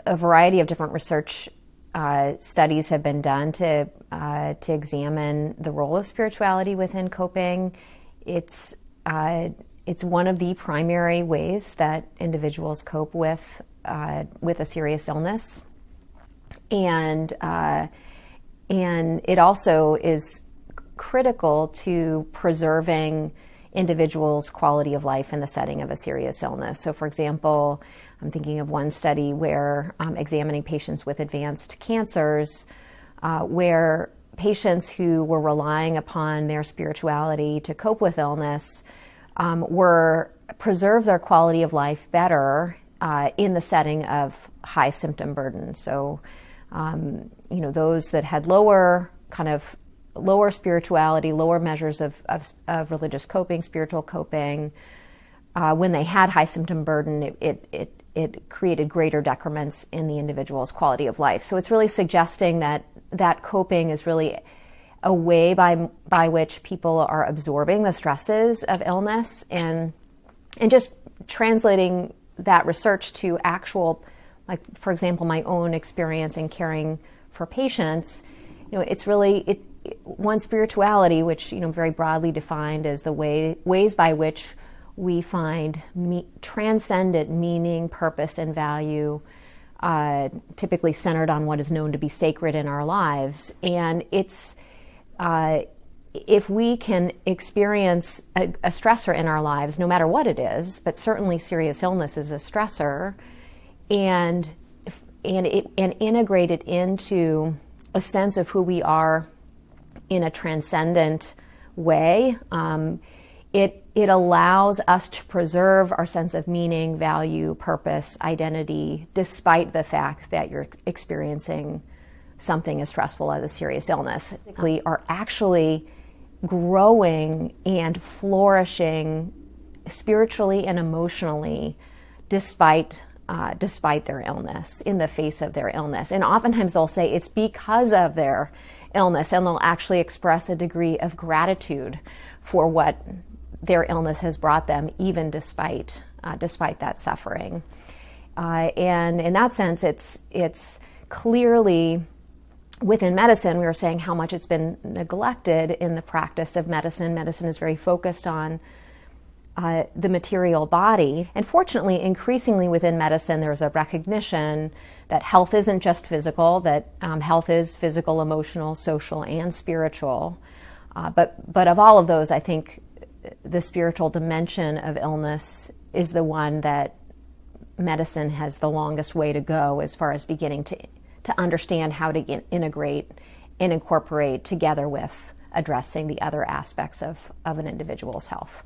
a variety of different research studies have been done to examine the role of spirituality within coping. It's one of the primary ways that individuals cope with a serious illness, and it also is critical to preserving individuals' quality of life in the setting of a serious illness. So, for example, I'm thinking of one study where examining patients with advanced cancers, where patients who were relying upon their spirituality to cope with illness were preserve their quality of life better in the setting of high symptom burden. So, those that had lower spirituality, lower measures of religious coping, spiritual coping, when they had high symptom burden, it created greater decrements in the individual's quality of life. So it's really suggesting that coping is really a way by which people are absorbing the stresses of illness, and just translating that research to actual, like, for example, my own experience in caring for patients. It's really one, spirituality, which very broadly defined as the ways by which we find transcendent meaning, purpose, and value, typically centered on what is known to be sacred in our lives. And it's if we can experience a stressor in our lives, no matter what it is, but certainly serious illness is a stressor, and integrate it into a sense of who we are in a transcendent way, it allows us to preserve our sense of meaning, value, purpose, identity, despite the fact that you're experiencing something as stressful as a serious illness. We are actually growing and flourishing spiritually and emotionally despite their illness, in the face of their illness. And oftentimes they'll say it's because of their illness, and they'll actually express a degree of gratitude for what their illness has brought them, even despite that suffering. And in that sense, it's clearly within medicine. We were saying how much it's been neglected in the practice of medicine. Medicine is very focused on the material body. And fortunately, increasingly within medicine, there's a recognition that health isn't just physical, that health is physical, emotional, social, and spiritual. But of all of those, I think the spiritual dimension of illness is the one that medicine has the longest way to go as far as beginning to understand how to integrate and incorporate together with addressing the other aspects of an individual's health.